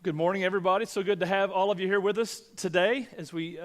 Good morning, everybody. It's so good to have all of you here with us today as we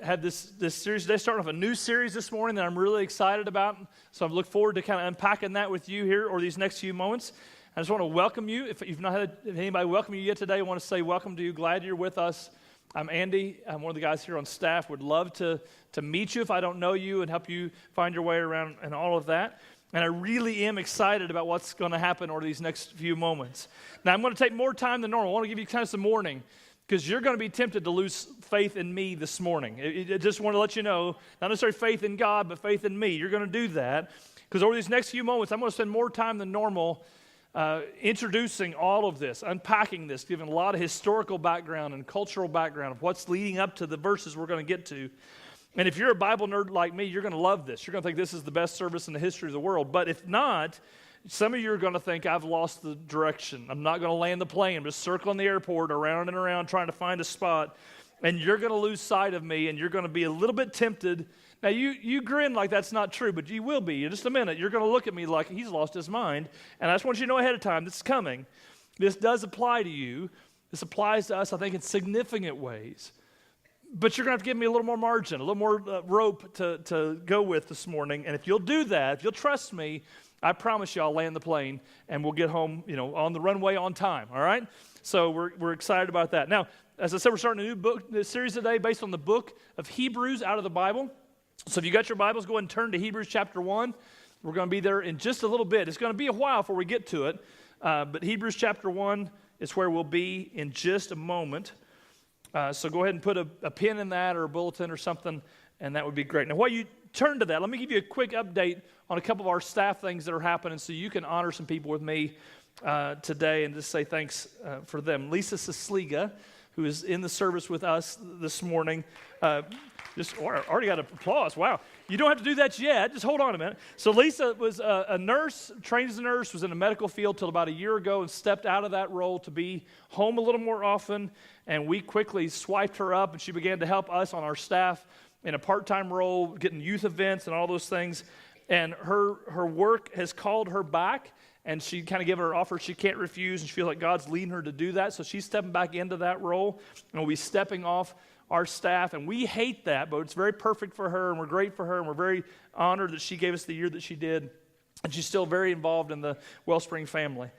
had this series today, starting off a new series this morning that I'm really excited about. So I look forward to kind of unpacking that with you here over these next few moments. I just want to welcome you. If you've not had anybody welcome you yet today, I want to say welcome to you. Glad you're with us. I'm Andy. I'm one of the guys here on staff. Would love to meet you if I don't know you and help you find your way around and all of that. And I really am excited about what's going to happen over these next few moments. Now, I'm going to take more time than normal. I want to give you kind of some warning because you're going to be tempted to lose faith in me this morning. I just want to let you know, not necessarily faith in God, but faith in me. You're going to do that because over these next few moments, I'm going to spend more time than normal introducing all of this, unpacking this, giving a lot of historical background and cultural background of what's leading up to the verses we're going to get to. And if you're a Bible nerd like me, you're going to love this. You're going to think this is the best service in the history of the world. But if not, some of you are going to think I've lost the direction. I'm not going to land the plane. I'm just circling the airport around and around trying to find a spot. And you're going to lose sight of me, and you're going to be a little bit tempted. Now, you grin like that's not true, but you will be. In just a minute, you're going to look at me like he's lost his mind. And I just want you to know ahead of time, this is coming. This does apply to you. This applies to us, I think, in significant ways. But you're going to have to give me a little more margin, a little more rope to go with this morning. And if you'll do that, if you'll trust me, I promise you I'll land the plane and we'll get home, on the runway on time, all right? So we're excited about that. Now, as I said, we're starting a new series today based on the book of Hebrews out of the Bible. So if you got your Bibles, go ahead and turn to Hebrews chapter 1. We're going to be there in just a little bit. It's going to be a while before we get to it. But Hebrews chapter 1 is where we'll be in just a moment. So go ahead and put a pin in that or a bulletin or something, and that would be great. Now, while you turn to that, let me give you a quick update on a couple of our staff things that are happening so you can honor some people with me today and just say thanks for them. Lisa Sisliga, who is in the service with us this morning, already got applause. Wow. You don't have to do that yet. Just hold on a minute. So Lisa was a nurse, trained as a nurse, was in the medical field till about a year ago and stepped out of that role to be home a little more often. And we quickly swiped her up, and she began to help us on our staff in a part-time role, getting youth events and all those things. And her work has called her back, and she kind of gave her offer she can't refuse, and she feels like God's leading her to do that. So she's stepping back into that role, and we'll be stepping off our staff. And we hate that, but it's very perfect for her, and we're great for her, and we're very honored that she gave us the year that she did. And she's still very involved in the WellSpring family.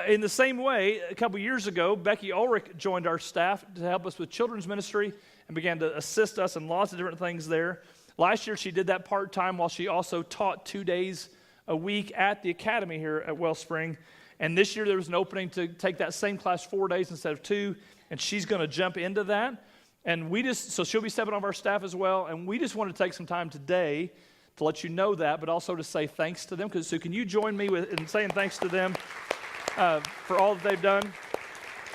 In the same way, a couple years ago, Becky Ulrich joined our staff to help us with children's ministry and began to assist us in lots of different things there. Last year, she did that part-time while she also taught 2 days a week at the academy here at WellSpring. And this year, there was an opening to take that same class 4 days instead of 2, and she's going to jump into that. And so she'll be stepping off our staff as well, and we just want to take some time today to let you know that, but also to say thanks to them. So can you join me in saying thanks to them for all that they've done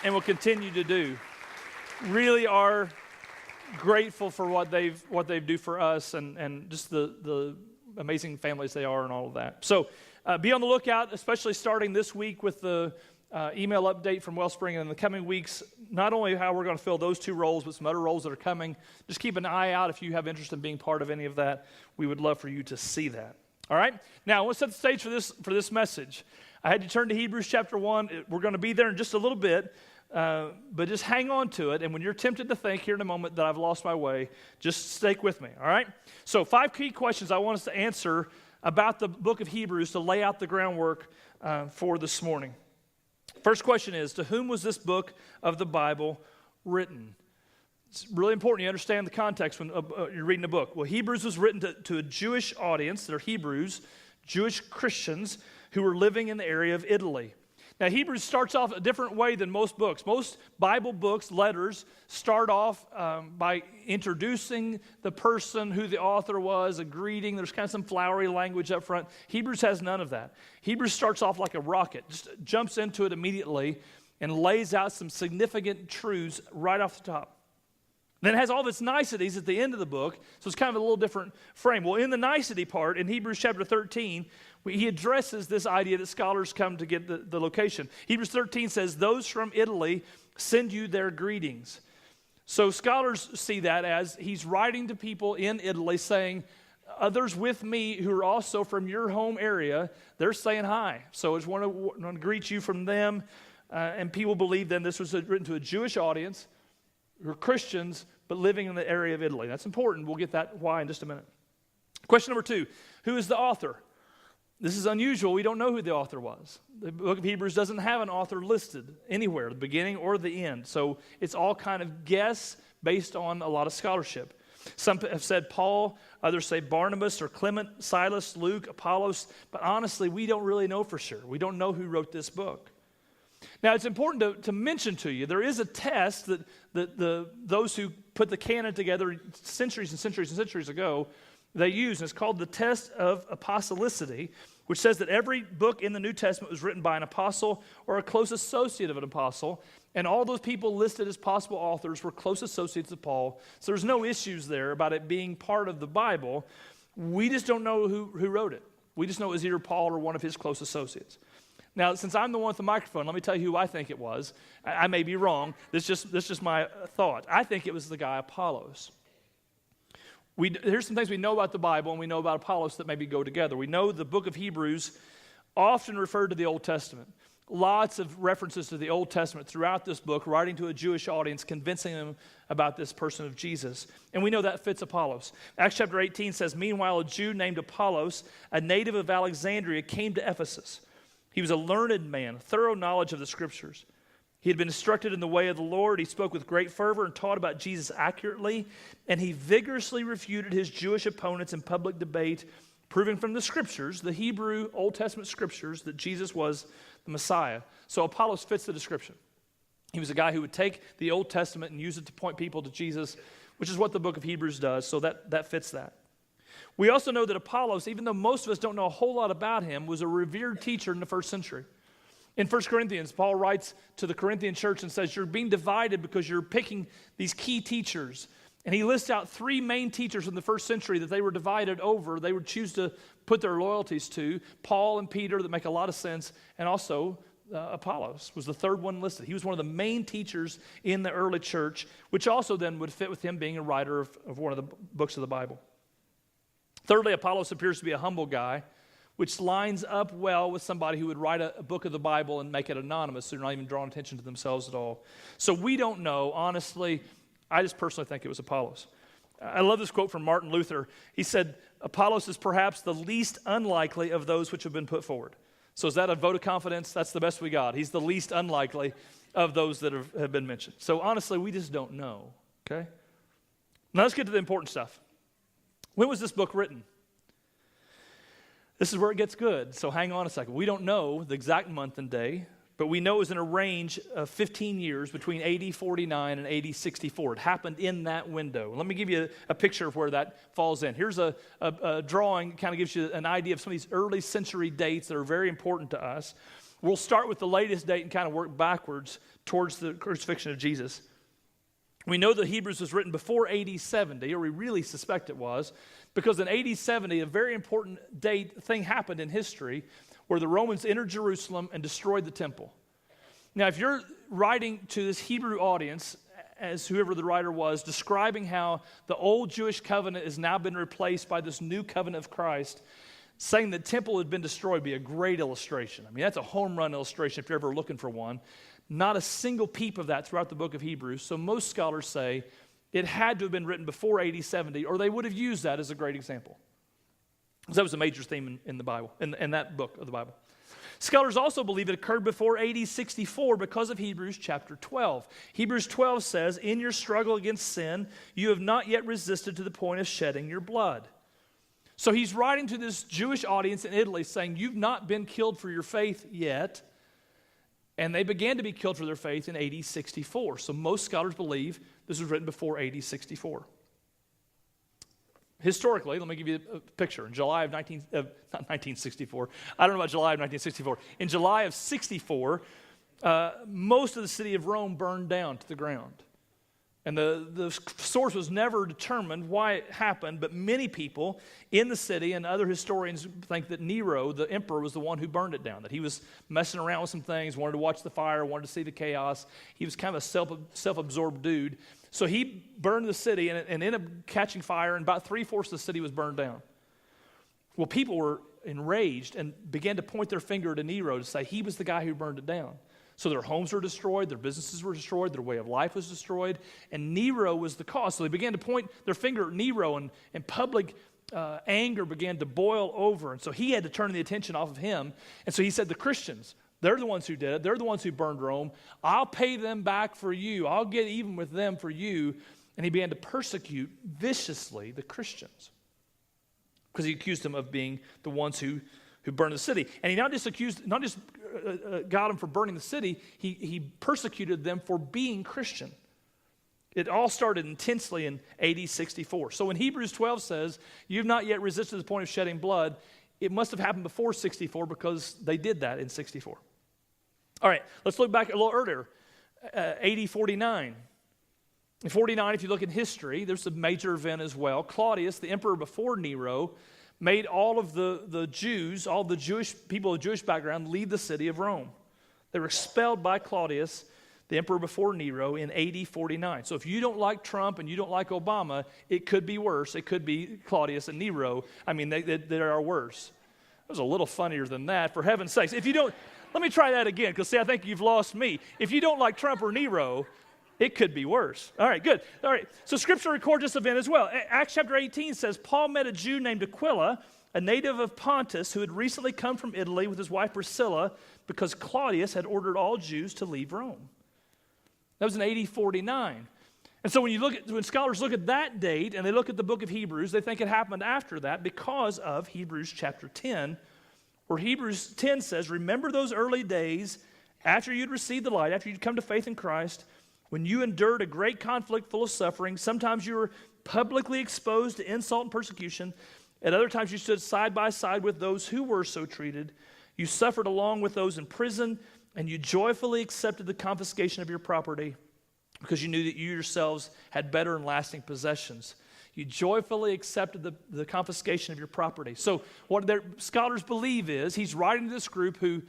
and will continue to do? Really are grateful for what they do for us and just the amazing families they are and all of that. So be on the lookout, especially starting this week with the email update from WellSpring, and in the coming weeks, not only how we're going to fill those 2 roles, but some other roles that are coming. Just keep an eye out if you have interest in being part of any of that. We would love for you to see that. All right? Now, I want to set the stage for this message. I had to turn to Hebrews chapter 1. We're going to be there in just a little bit, but just hang on to it. And when you're tempted to think here in a moment that I've lost my way, just stick with me, all right? So 5 key questions I want us to answer about the book of Hebrews to lay out the groundwork for this morning. First question is, to whom was this book of the Bible written? It's really important you understand the context when you're reading a book. Well, Hebrews was written to a Jewish audience. They're Hebrews, Jewish Christians who were living in the area of Italy. Now, Hebrews starts off a different way than most books. Most Bible books, letters, start off by introducing the person, who the author was, a greeting. There's kind of some flowery language up front. Hebrews has none of that. Hebrews starts off like a rocket, just jumps into it immediately and lays out some significant truths right off the top. Then it has all of its niceties at the end of the book, so it's kind of a little different frame. Well, in the nicety part, in Hebrews chapter 13, he addresses this idea that scholars come to get the location. Hebrews 13 says, those from Italy send you their greetings. So scholars see that as he's writing to people in Italy saying, others with me who are also from your home area, they're saying hi. So I just want to greet you from them. And people believe then this was written to a Jewish audience who are Christians, but living in the area of Italy. That's important. We'll get that why in just a minute. Question number 2, who is the author? This is unusual. We don't know who the author was. The book of Hebrews doesn't have an author listed anywhere, the beginning or the end. So it's all kind of guess based on a lot of scholarship. Some have said Paul, others say Barnabas or Clement, Silas, Luke, Apollos, but honestly, we don't really know for sure. We don't know who wrote this book. Now, it's important to mention to you, there is a test that those who put the canon together centuries and centuries and centuries ago, they use, and it's called the test of apostolicity, which says that every book in the New Testament was written by an apostle or a close associate of an apostle, and all those people listed as possible authors were close associates of Paul. So there's no issues there about it being part of the Bible. We just don't know who wrote it. We just know it was either Paul or one of his close associates. Now, since I'm the one with the microphone, let me tell you who I think it was. I may be wrong. This is just my thought. I think it was the guy Apollos. Here's some things we know about the Bible and we know about Apollos that maybe go together. We know the book of Hebrews often referred to the Old Testament. Lots of references to the Old Testament throughout this book, writing to a Jewish audience, convincing them about this person of Jesus. And we know that fits Apollos. Acts chapter 18 says, "Meanwhile, a Jew named Apollos, a native of Alexandria, came to Ephesus. He was a learned man, thorough knowledge of the Scriptures. He had been instructed in the way of the Lord. He spoke with great fervor and taught about Jesus accurately. And he vigorously refuted his Jewish opponents in public debate, proving from the Scriptures, the Hebrew Old Testament Scriptures, that Jesus was the Messiah." So Apollos fits the description. He was a guy who would take the Old Testament and use it to point people to Jesus, which is what the book of Hebrews does. So that fits that. We also know that Apollos, even though most of us don't know a whole lot about him, was a revered teacher in the first century. In 1 Corinthians, Paul writes to the Corinthian church and says, you're being divided because you're picking these key teachers. And he lists out 3 main teachers in the first century that they were divided over. They would choose to put their loyalties to. Paul and Peter, that make a lot of sense. And also Apollos was the third one listed. He was one of the main teachers in the early church, which also then would fit with him being a writer of one of the books of the Bible. Thirdly, Apollos appears to be a humble guy, which lines up well with somebody who would write a book of the Bible and make it anonymous, so they're not even drawing attention to themselves at all. So we don't know. Honestly, I just personally think it was Apollos. I love this quote from Martin Luther. He said, "Apollos is perhaps the least unlikely of those which have been put forward." So is that a vote of confidence? That's the best we got. He's the least unlikely of those that have been mentioned. So honestly, we just don't know, okay? Now let's get to the important stuff. When was this book written? This is where it gets good, so hang on a second. We don't know the exact month and day, but we know it was in a range of 15 years between AD 49 and AD 64. It happened in that window. Let me give you a picture of where that falls in. Here's a drawing that kind of gives you an idea of some of these early century dates that are very important to us. We'll start with the latest date and kind of work backwards towards the crucifixion of Jesus. We know that Hebrews was written before AD 70, or we really suspect it was, because in AD 70, a very important thing happened in history where the Romans entered Jerusalem and destroyed the temple. Now, if you're writing to this Hebrew audience, as whoever the writer was, describing how the old Jewish covenant has now been replaced by this new covenant of Christ, saying the temple had been destroyed would be a great illustration. I mean, that's a home run illustration if you're ever looking for one. Not a single peep of that throughout the book of Hebrews. So most scholars say it had to have been written before AD 70, or they would have used that as a great example. Because that was a major theme in the Bible, in that book of the Bible. Scholars also believe it occurred before AD 64 because of Hebrews chapter 12. Hebrews 12 says, "In your struggle against sin, you have not yet resisted to the point of shedding your blood." So he's writing to this Jewish audience in Italy saying, you've not been killed for your faith yet. And they began to be killed for their faith in AD 64. So most scholars believe this was written before AD 64. Historically, let me give you a picture. In July of not 1964, I don't know about July of 1964. In July of 64, most of the city of Rome burned down to the ground. And the source was never determined why it happened, but many people in the city and other historians think that Nero, the emperor, was the one who burned it down, that he was messing around with some things, wanted to watch the fire, wanted to see the chaos. He was kind of a self-absorbed dude. So he burned the city and ended up catching fire, and about 3/4 of the city was burned down. Well, people were enraged and began to point their finger to Nero to say he was the guy who burned it down. So their homes were destroyed, their businesses were destroyed, their way of life was destroyed, and Nero was the cause. So they began to point their finger at Nero, and public anger began to boil over. And so he had to turn the attention off of him. And so he said, the Christians, they're the ones who did it. They're the ones who burned Rome. I'll pay them back for you. I'll get even with them for you. And he began to persecute viciously the Christians because he accused them of being the ones who burned the city. And he not just got them for burning the city, he persecuted them for being Christian. It all started intensely in AD 64. So when Hebrews 12 says, you've not yet resisted to the point of shedding blood, it must have happened before 64 because they did that in 64. All right, let's look back a little earlier, AD 49. In 49, if you look in history, there's a major event as well. Claudius, the emperor before Nero, made all of the Jews, all the Jewish people of Jewish background, leave the city of Rome. They were expelled by Claudius, the emperor before Nero, in AD 49. So if you don't like Trump and you don't like Obama, it could be worse. It could be Claudius and Nero. I mean, they are worse. It was a little funnier than that, for heaven's sakes. If you don't, let me try that again, because see, I think you've lost me. If you don't like Trump or Nero, it could be worse. All right, good. All right, so Scripture records this event as well. Acts chapter 18 says, Paul met a Jew named Aquila, a native of Pontus, who had recently come from Italy with his wife Priscilla because Claudius had ordered all Jews to leave Rome. That was in AD 49. And so when scholars look at that date and they look at the book of Hebrews, they think it happened after that because of Hebrews chapter 10, where Hebrews 10 says, remember those early days after you'd received the light, after you'd come to faith in Christ, when you endured a great conflict full of suffering. Sometimes you were publicly exposed to insult and persecution. At other times you stood side by side with those who were so treated. You suffered along with those in prison, and you joyfully accepted the confiscation of your property because you knew that you yourselves had better and lasting possessions. You joyfully accepted the confiscation of your property. So what their scholars believe is he's writing to this group who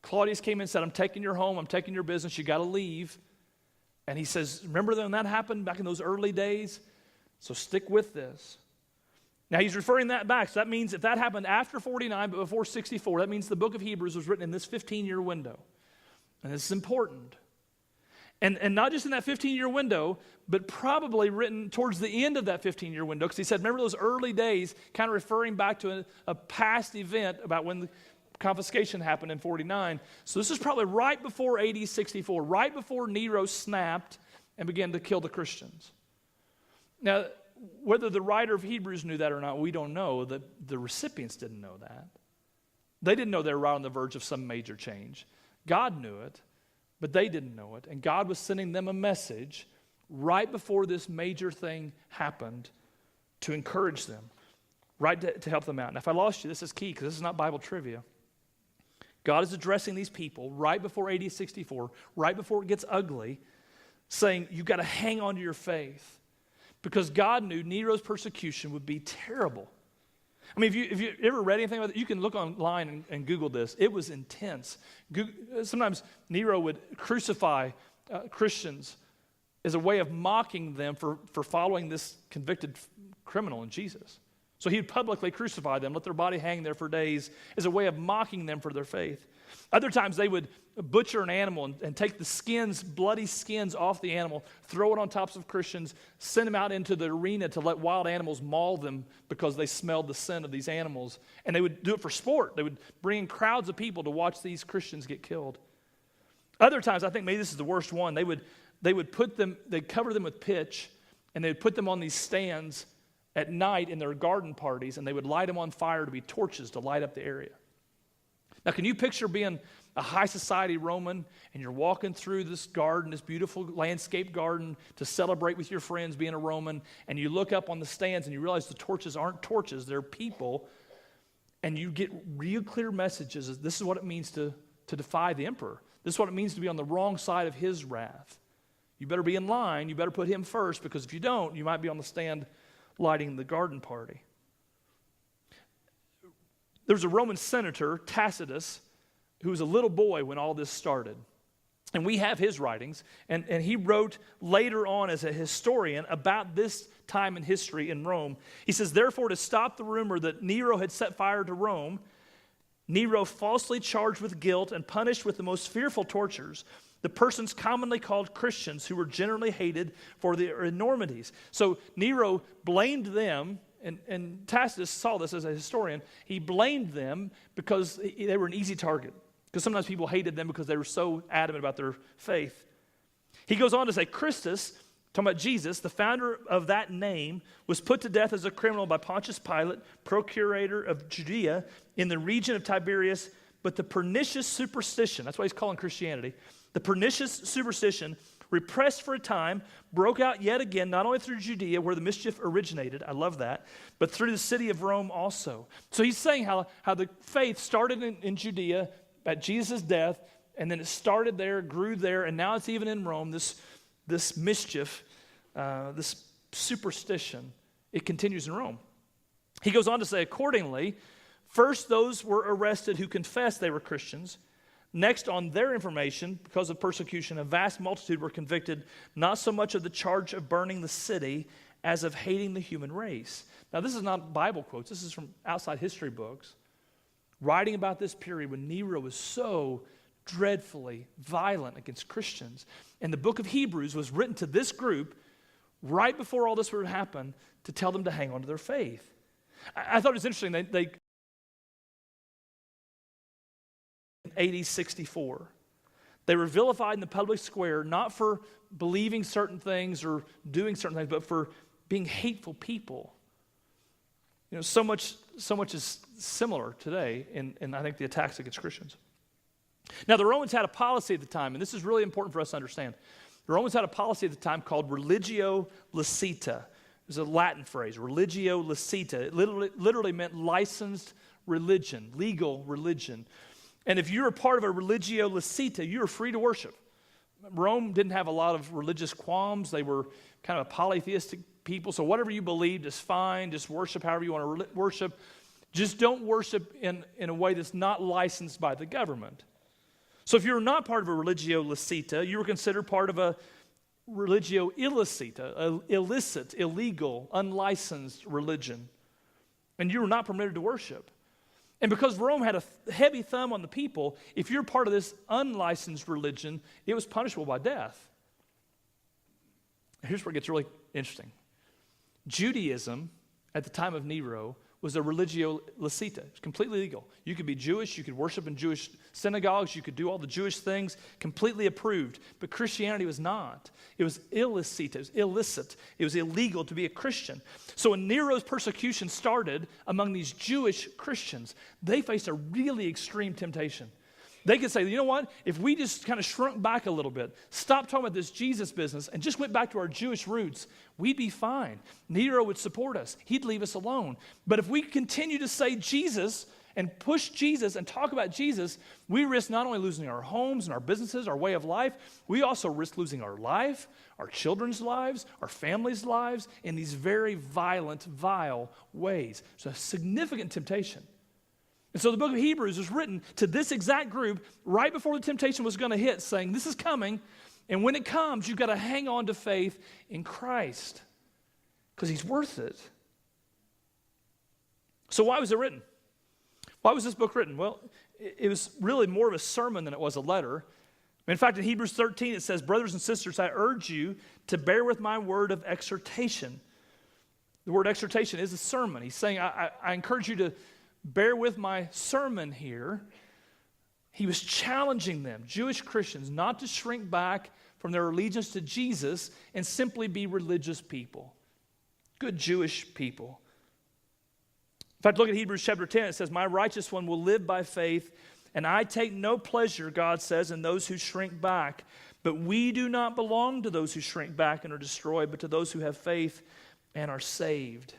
Claudius came in and said, I'm taking your home, I'm taking your business, you got to leave. And he says, remember when that happened back in those early days? So stick with this. Now he's referring that back. So that means if that happened after 49 but before 64, that means the book of Hebrews was written in this 15-year window. And this is important. And not just in that 15-year window, but probably written towards the end of that 15-year window. Because he said, remember those early days, kind of referring back to a past event about when the confiscation happened in 49. So this is probably right before AD 64, right before Nero snapped and began to kill the Christians. Now, whether the writer of Hebrews knew that or not, we don't know. The recipients didn't know that. They didn't know they were right on the verge of some major change. God knew it, but they didn't know it. And God was sending them a message right before this major thing happened to encourage them, right to help them out. Now, if I lost you, this is key because this is not Bible trivia. God is addressing these people right before AD 64, right before it gets ugly, saying, you've got to hang on to your faith. Because God knew Nero's persecution would be terrible. I mean, if you ever read anything about it, you can look online and Google this. It was intense. Sometimes Nero would crucify Christians as a way of mocking them for following this convicted criminal in Jesus. So he'd publicly crucify them, let their body hang there for days as a way of mocking them for their faith. Other times they would butcher an animal and take the skins, bloody skins off the animal, throw it on tops of Christians, send them out into the arena to let wild animals maul them because they smelled the scent of these animals. And they would do it for sport. They would bring in crowds of people to watch these Christians get killed. Other times, I think maybe this is the worst one, they'd cover them with pitch and they'd put them on these stands at night in their garden parties, and they would light them on fire to be torches to light up the area. Now, can you picture being a high society Roman, and you're walking through this garden, this beautiful landscape garden, to celebrate with your friends being a Roman, and you look up on the stands and you realize the torches aren't torches, they're people, and you get real clear messages. This is what it means to defy the emperor. This is what it means to be on the wrong side of his wrath. You better be in line. You better put him first, because if you don't, you might be on the stand lighting the garden party. There was a Roman senator, Tacitus, who was a little boy when all this started. And we have his writings, and he wrote later on as a historian about this time in history in Rome. He says, therefore, to stop the rumor that Nero had set fire to Rome, Nero falsely charged with guilt and punished with the most fearful tortures the persons commonly called Christians, who were generally hated for their enormities. So Nero blamed them, and Tacitus saw this as a historian. He blamed them because they were an easy target, because sometimes people hated them because they were so adamant about their faith. He goes on to say, Christus, talking about Jesus, the founder of that name, was put to death as a criminal by Pontius Pilate, procurator of Judea, in the region of Tiberias. But the pernicious superstition, that's why he's calling Christianity, the pernicious superstition, repressed for a time, broke out yet again, not only through Judea, where the mischief originated, I love that, but through the city of Rome also. So he's saying how the faith started in Judea at Jesus' death, and then it started there, grew there, and now it's even in Rome, this mischief, this superstition, it continues in Rome. He goes on to say, accordingly, first those were arrested who confessed they were Christians. Next, on their information, because of persecution, a vast multitude were convicted, not so much of the charge of burning the city as of hating the human race. Now, this is not Bible quotes. This is from outside history books, writing about this period when Nero was so dreadfully violent against Christians. And the book of Hebrews was written to this group right before all this would happen to tell them to hang on to their faith. I thought it was interesting. They AD 64. They were vilified in the public square, not for believing certain things or doing certain things, but for being hateful people. You know, so much is similar today in I think the attacks against Christians. Now, the Romans had a policy at the time, and this is really important for us to understand. The Romans had a policy at the time called religio licita. It was a Latin phrase, religio licita. It literally meant licensed religion, legal religion. And if you were part of a religio licita, you were free to worship. Rome didn't have a lot of religious qualms. They were kind of a polytheistic people. So whatever you believed is fine. Just worship however you want to worship. Just don't worship in a way that's not licensed by the government. So if you were not part of a religio licita, you were considered part of a religio illicita, illicit, illegal, unlicensed religion. And you were not permitted to worship. And because Rome had a heavy thumb on the people, if you're part of this unlicensed religion, it was punishable by death. Here's where it gets really interesting. Judaism, at the time of Nero, was a religio licita. It's completely legal. You could be Jewish, you could worship in Jewish synagogues, you could do all the Jewish things, completely approved. But Christianity was not. It was illicit, it was illicit, it was illegal to be a Christian. So when Nero's persecution started among these Jewish Christians, they faced a really extreme temptation. They could say, you know what, if we just kind of shrunk back a little bit, stopped talking about this Jesus business, and just went back to our Jewish roots, we'd be fine. Nero would support us. He'd leave us alone. But if we continue to say Jesus and push Jesus and talk about Jesus, we risk not only losing our homes and our businesses, our way of life, we also risk losing our life, our children's lives, our families' lives in these very violent, vile ways. So a significant temptation. And so the book of Hebrews was written to this exact group right before the temptation was going to hit, saying this is coming, and when it comes, you've got to hang on to faith in Christ because he's worth it. So why was it written? Why was this book written? Well, it was really more of a sermon than it was a letter. In fact, in Hebrews 13, it says, brothers and sisters, I urge you to bear with my word of exhortation. The word exhortation is a sermon. He's saying, I encourage you to bear with my sermon here. He was challenging them, Jewish Christians, not to shrink back from their allegiance to Jesus and simply be religious people, good Jewish people. In fact, look at Hebrews chapter 10. It says, my righteous one will live by faith, and I take no pleasure, God says, in those who shrink back. But we do not belong to those who shrink back and are destroyed, but to those who have faith and are saved.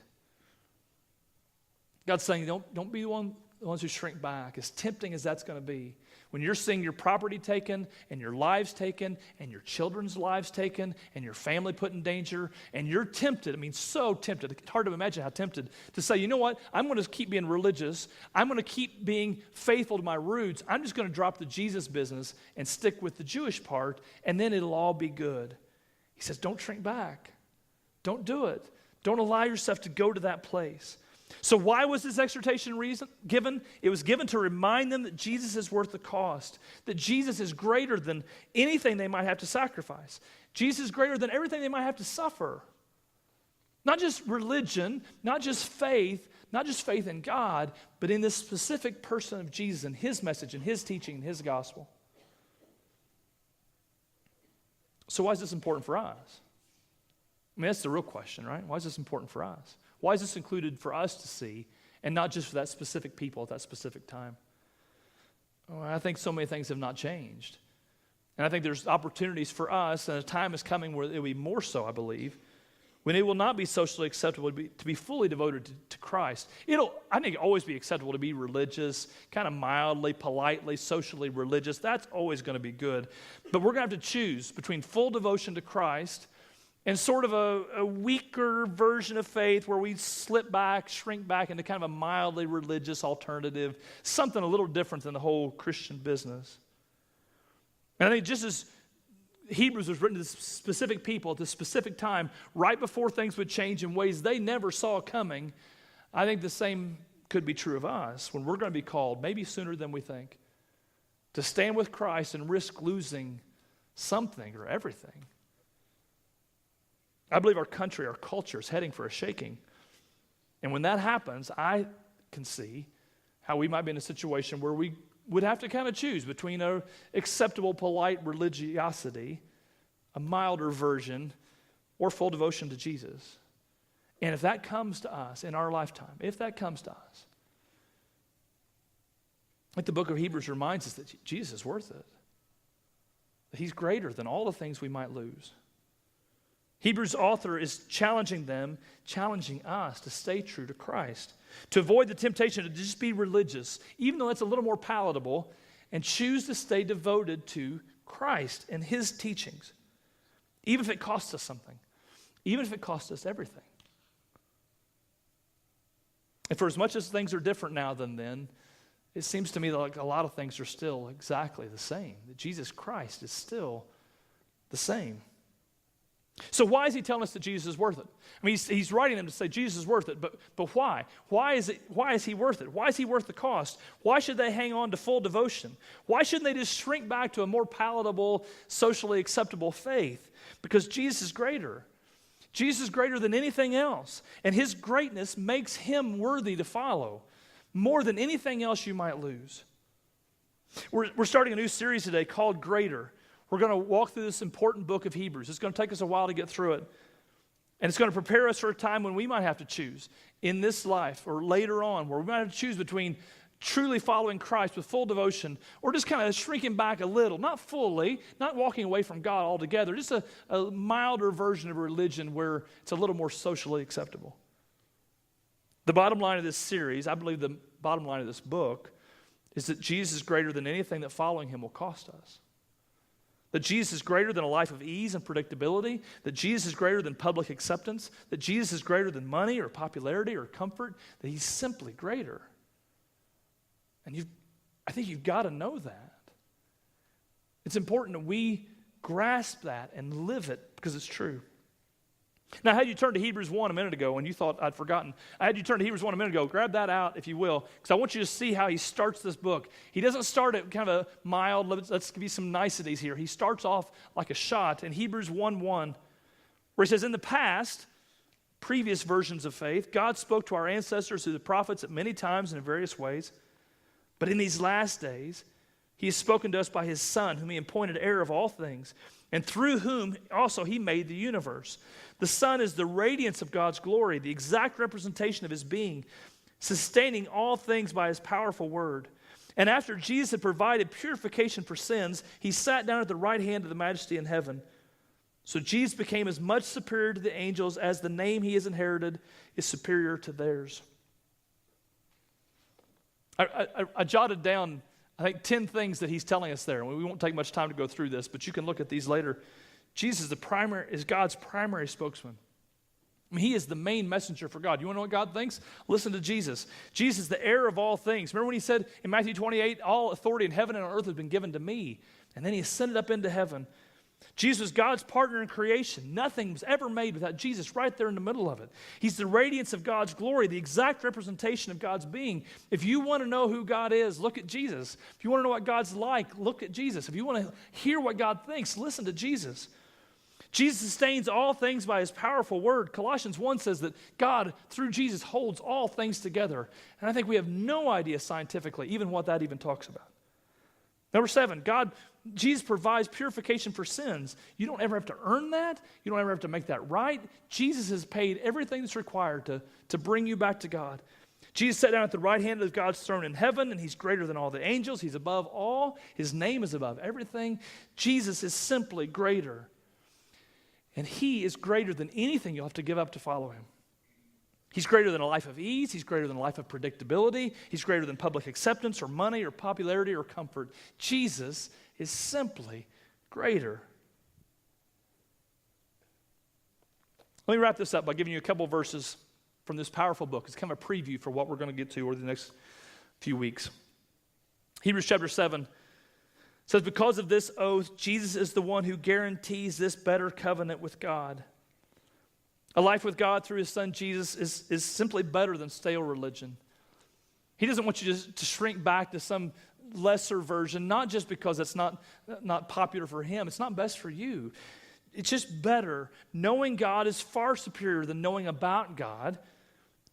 God's saying, don't be the ones who shrink back, as tempting as that's going to be. When you're seeing your property taken and your lives taken and your children's lives taken and your family put in danger, and you're tempted, so tempted, it's hard to imagine how tempted, to say, you know what, I'm going to keep being religious. I'm going to keep being faithful to my roots. I'm just going to drop the Jesus business and stick with the Jewish part, and then it'll all be good. He says, don't shrink back. Don't do it. Don't allow yourself to go to that place. So why was this exhortation given? It was given to remind them that Jesus is worth the cost, that Jesus is greater than anything they might have to sacrifice. Jesus is greater than everything they might have to suffer. Not just religion, not just faith in God, but in this specific person of Jesus and his message and his teaching and his gospel. So why is this important for us? I mean, that's the real question, right? Why is this important for us? Why is this included for us to see and not just for that specific people at that specific time? Well, I think so many things have not changed. And I think there's opportunities for us, and a time is coming where it will be more so, I believe, when it will not be socially acceptable to be fully devoted to Christ. I think it'll always be acceptable to be religious, kind of mildly, politely, socially religious. That's always going to be good. But we're going to have to choose between full devotion to Christ and sort of a weaker version of faith where we slip back, shrink back into kind of a mildly religious alternative, something a little different than the whole Christian business. And I think just as Hebrews was written to specific people at this specific time, right before things would change in ways they never saw coming, I think the same could be true of us when we're going to be called, maybe sooner than we think, to stand with Christ and risk losing something or everything. I believe our country, our culture is heading for a shaking. And when that happens, I can see how we might be in a situation where we would have to kind of choose between an acceptable, polite religiosity, a milder version, or full devotion to Jesus. And if that comes to us in our lifetime, if that comes to us, like the book of Hebrews reminds us that Jesus is worth it. That he's greater than all the things we might lose. Hebrews author is challenging us to stay true to Christ, to avoid the temptation to just be religious, even though it's a little more palatable, and choose to stay devoted to Christ and his teachings, even if it costs us something, even if it costs us everything. And for as much as things are different now than then, it seems to me like a lot of things are still exactly the same, that Jesus Christ is still the same. So why is he telling us that Jesus is worth it? I mean, he's writing them to say Jesus is worth it, but why? Why is he worth it? Why is he worth the cost? Why should they hang on to full devotion? Why shouldn't they just shrink back to a more palatable, socially acceptable faith? Because Jesus is greater. Jesus is greater than anything else, and his greatness makes him worthy to follow more than anything else you might lose. We're starting a new series today called Greater. We're going to walk through this important book of Hebrews. It's going to take us a while to get through it. And it's going to prepare us for a time when we might have to choose in this life or later on, where we might have to choose between truly following Christ with full devotion or just kind of shrinking back a little, not fully, not walking away from God altogether, just a milder version of religion where it's a little more socially acceptable. The bottom line of this series, I believe the bottom line of this book, is that Jesus is greater than anything that following him will cost us. That Jesus is greater than a life of ease and predictability, that Jesus is greater than public acceptance, that Jesus is greater than money or popularity or comfort, that he's simply greater. And I think you've got to know that. It's important that we grasp that and live it because it's true. Now, I had you turn to Hebrews 1 a minute ago, and you thought I'd forgotten. I had you turn to Hebrews 1 a minute ago. Grab that out, if you will, because I want you to see how he starts this book. He doesn't start at kind of a mild, let's give you some niceties here. He starts off like a shot in Hebrews 1:1, where he says, in the past, previous versions of faith, God spoke to our ancestors through the prophets at many times and in various ways. But in these last days, he has spoken to us by his Son, whom he appointed heir of all things, and through whom also he made the universe. The Son is the radiance of God's glory, the exact representation of his being, sustaining all things by his powerful word. And after Jesus had provided purification for sins, he sat down at the right hand of the Majesty in heaven. So Jesus became as much superior to the angels as the name he has inherited is superior to theirs. I jotted down, I think, 10 things that he's telling us there. We won't take much time to go through this, but you can look at these later. Jesus is God's primary spokesman. I mean, he is the main messenger for God. You want to know what God thinks? Listen to Jesus. Jesus is the heir of all things. Remember when he said in Matthew 28, all authority in heaven and on earth has been given to me. And then he ascended up into heaven. Jesus is God's partner in creation. Nothing was ever made without Jesus right there in the middle of it. He's the radiance of God's glory, the exact representation of God's being. If you want to know who God is, look at Jesus. If you want to know what God's like, look at Jesus. If you want to hear what God thinks, listen to Jesus. Jesus sustains all things by his powerful word. Colossians 1 says that God, through Jesus, holds all things together. And I think we have no idea scientifically even what that even talks about. Number 7, Jesus provides purification for sins. You don't ever have to earn that. You don't ever have to make that right. Jesus has paid everything that's required to bring you back to God. Jesus sat down at the right hand of God's throne in heaven, and he's greater than all the angels. He's above all. His name is above everything. Jesus is simply greater. And he is greater than anything you'll have to give up to follow him. He's greater than a life of ease. He's greater than a life of predictability. He's greater than public acceptance or money or popularity or comfort. Jesus is simply greater. Let me wrap this up by giving you a couple verses from this powerful book. It's kind of a preview for what we're going to get to over the next few weeks. Hebrews chapter 7 says, because of this oath, Jesus is the one who guarantees this better covenant with God. A life with God through his son Jesus is simply better than stale religion. He doesn't want you to shrink back to some lesser version, not just because it's not popular for him. It's not best for you. It's just better. Knowing God is far superior than knowing about God.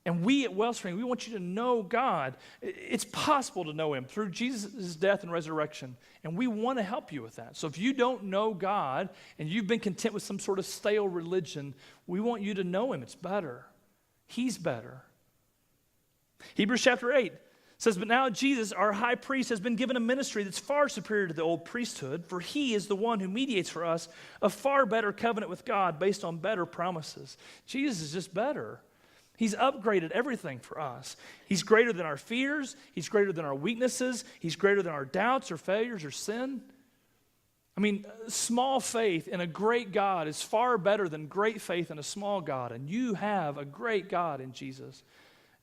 And we at WellSpring, we want you to know God. It's possible to know him through Jesus' death and resurrection. And we want to help you with that. So if you don't know God and you've been content with some sort of stale religion, we want you to know him. It's better. He's better. Hebrews chapter 8 says, but now Jesus, our high priest, has been given a ministry that's far superior to the old priesthood, for he is the one who mediates for us a far better covenant with God based on better promises. Jesus is just better. He's upgraded everything for us. He's greater than our fears. He's greater than our weaknesses. He's greater than our doubts or failures or sin. I mean, small faith in a great God is far better than great faith in a small God. And you have a great God in Jesus.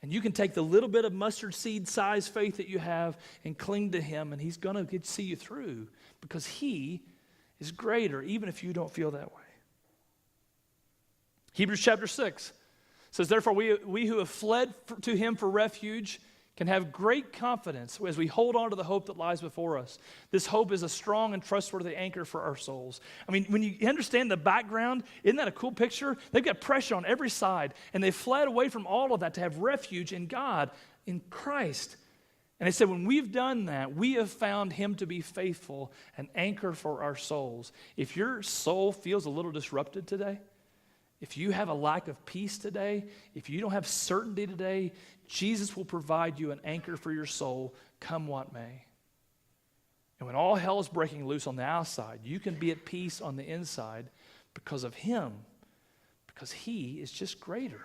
And you can take the little bit of mustard seed size faith that you have and cling to him, and he's going to see you through because he is greater, even if you don't feel that way. Hebrews chapter 6 says, therefore, we who have fled to him for refuge can have great confidence as we hold on to the hope that lies before us. This hope is a strong and trustworthy anchor for our souls. I mean, when you understand the background, isn't that a cool picture? They've got pressure on every side, and they fled away from all of that to have refuge in God, in Christ. And they said, when we've done that, we have found him to be faithful, an anchor for our souls. If your soul feels a little disrupted today, if you have a lack of peace today, if you don't have certainty today, Jesus will provide you an anchor for your soul, come what may. And when all hell is breaking loose on the outside, you can be at peace on the inside because of him, because he is just greater.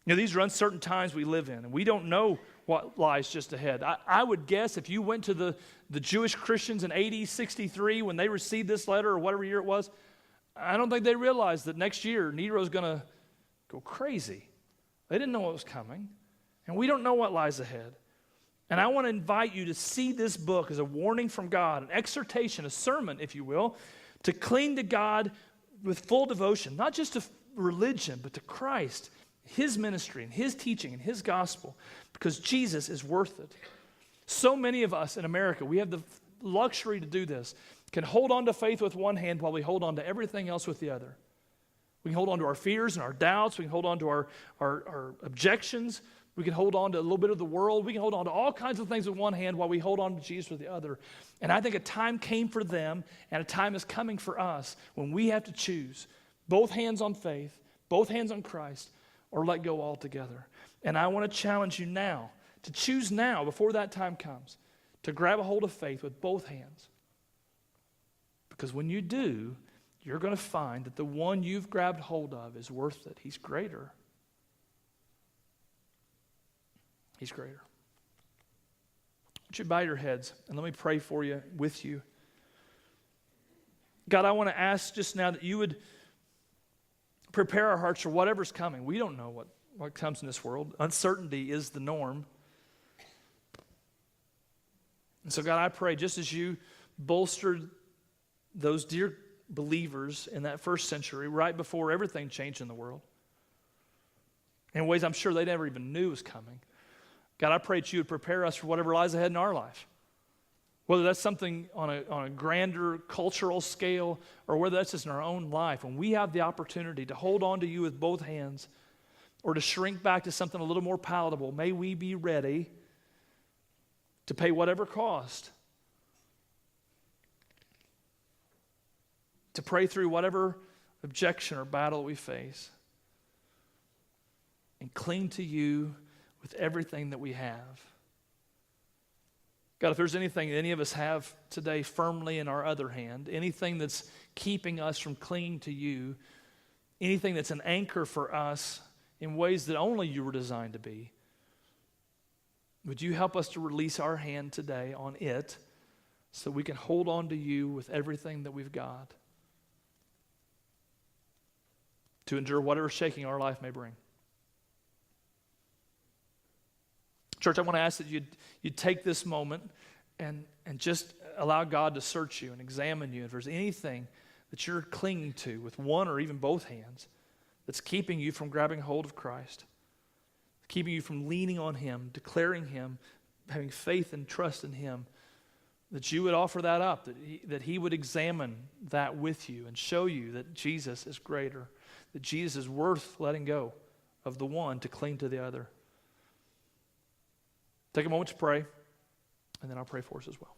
You know, these are uncertain times we live in, and we don't know what lies just ahead. I would guess if you went to the Jewish Christians in AD 63 when they received this letter or whatever year it was, I don't think they realized that next year Nero's going to go crazy. They didn't know what was coming, and we don't know what lies ahead. And I want to invite you to see this book as a warning from God, an exhortation, a sermon, if you will, to cling to God with full devotion, not just to religion, but to Christ, his ministry, and his teaching, and his gospel, because Jesus is worth it. So many of us in America, we have the luxury to do this, can hold on to faith with one hand while we hold on to everything else with the other. We can hold on to our fears and our doubts. We can hold on to our objections. We can hold on to a little bit of the world. We can hold on to all kinds of things with one hand while we hold on to Jesus with the other. And I think a time came for them, and a time is coming for us when we have to choose both hands on faith, both hands on Christ, or let go altogether. And I want to challenge you now to choose now, before that time comes, to grab a hold of faith with both hands. Because when you do, you're going to find that the one you've grabbed hold of is worth it. He's greater. He's greater. Would you bow your heads and let me pray for you, with you. God, I want to ask just now that you would prepare our hearts for whatever's coming. We don't know what comes in this world. Uncertainty is the norm. And so, God, I pray just as you bolstered those dear believers in that first century, right before everything changed in the world, in ways I'm sure they never even knew was coming. God, I pray that you would prepare us for whatever lies ahead in our life. Whether that's something on a grander cultural scale or whether that's just in our own life. When we have the opportunity to hold on to you with both hands or to shrink back to something a little more palatable, may we be ready to pay whatever cost, to pray through whatever objection or battle we face, and cling to you with everything that we have. God, if there's anything that any of us have today firmly in our other hand, anything that's keeping us from clinging to you, anything that's an anchor for us in ways that only you were designed to be, would you help us to release our hand today on it so we can hold on to you with everything that we've got to endure whatever shaking our life may bring. Church, I want to ask that you'd take this moment and just allow God to search you and examine you. If there's anything that you're clinging to with one or even both hands that's keeping you from grabbing hold of Christ, keeping you from leaning on Him, declaring Him, having faith and trust in Him, that you would offer that up, that He would examine that with you and show you that Jesus is greater, that Jesus is worth letting go of the one to cling to the other. Take a moment to pray, and then I'll pray for us as well.